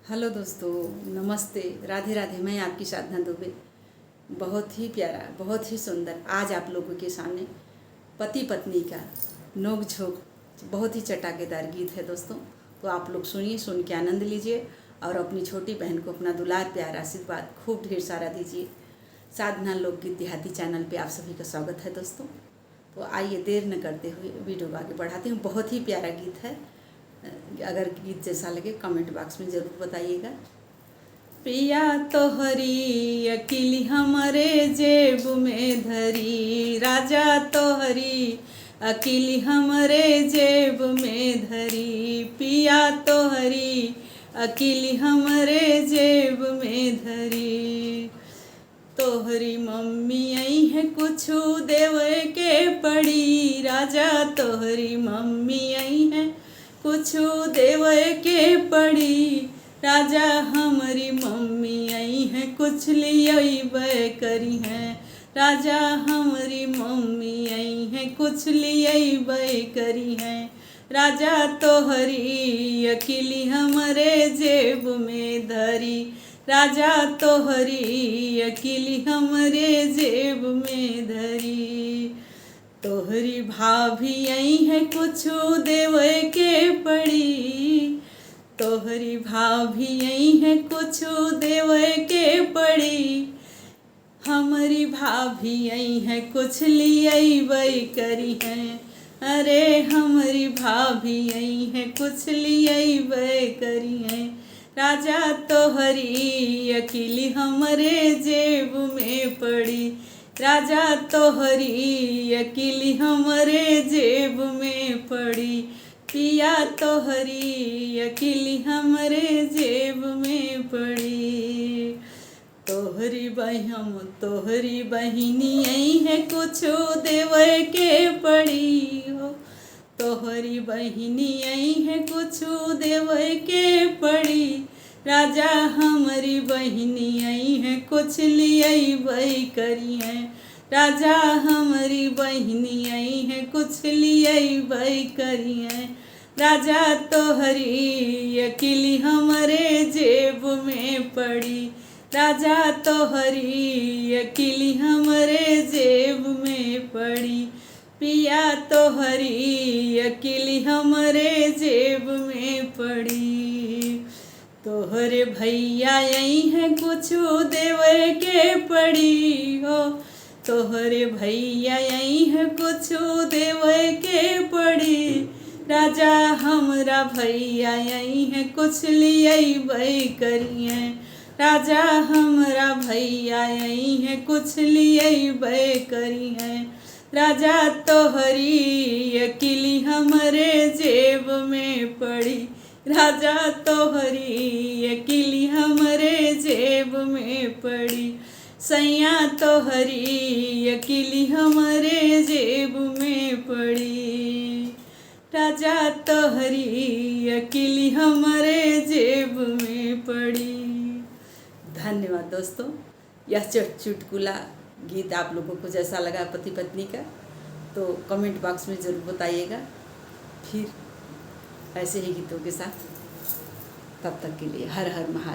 Hello दोस्तों, नमस्ते, राधे राधे। मैं आपकी साधना दुबे। बहुत ही प्यारा, बहुत ही सुंदर आज आप लोगों के सामने पति पत्नी का नोक झोंक बहुत ही चटाकेदार गीत है दोस्तों। तो आप लोग सुनिए, सुन के आनंद लीजिए और अपनी छोटी बहन को अपना दुलार प्यार आशीर्वाद खूब ढेर सारा दीजिए। साधना लोकगीत देहाती चैनल पे आप सभी का स्वागत है दोस्तों। तो आइए देर न करते हुए वीडियो को आगे बढ़ाते हूँ। बहुत ही प्यारा गीत है। अगर गीत जैसा लगे कमेंट बॉक्स में ज़रूर बताइएगा। पिया तोहरी अकिली हमरे जेब में धरी, राजा तोहरी अकिली हमरे जेब में धरी, पिया तोहरी अकिली हमरे जेब में धरी। तोहरी मम्मी आई है कुछु देवे के पड़ी, राजा तोहरी मम्मी आई है कुछु देवे के पड़ी, राजा हमारी मम्मी आई है कुछ लिये करी है, राजा हमारी मम्मी आई है कुछ लिये करी है, राजा तोहरी अकिली हमरे जेब में धरी, राजा तोहरी अकिली हमरे जेब में धरी। तोहरी भाभी आई है कुछु देवे के पड़ी, तोहरी भाभी आई है कुछु देवे के पड़ी, हमारी भाभी आई है कुछ लिये करी है, अरे हमारी भाभी आई है कुछ लिये करी है, राजा तोहरी अकिली हमरे जेब में पड़ी, राजा तोहरी अकिली हमरे जेब में पड़ी, पिया तोहरी अकिली हमरे जेब में पड़ी। तोहरी बहिनी आई है कुछु देवे के पड़ी हो, तोहरी बहिनी आई है कुछु देवे के पड़ी, राजा हमारी बहिनी आई है कुछ लिये करी है, राजा हमारी बहिनी आई है कुछ लिये करी है, राजा तोहरी अकिली हमरे जेब में पड़ी, राजा तोहरी अकिली हमरे जेब में पड़ी, पिया तोहरी अकिली हमरे जेब में पड़ी। तोहरे भैया आई है कुछु देवे के पड़ी हो, तोहरे भैया आई है कुछु देवे के पड़ी, राजा हमरा भैया आई है कुछ लिये करी है, राजा हमरा भैया आई है कुछ लिये करी है, राजा तोहरी अकिली हमरे जेब में पड़ी, राजा तोहरी अकिली हमरे जेब में पड़ी, सैया तोहरी अकिली हमरे जेब में पड़ी, राजा तोहरी अकिली हमरे जेब में पड़ी। धन्यवाद दोस्तों। यह चुटकुला गीत आप लोगों को जैसा लगा पति पत्नी का, तो कमेंट बॉक्स में ज़रूर बताइएगा। फिर ऐसे ही गीतों के साथ, तब तक के लिए हर हर महादेव।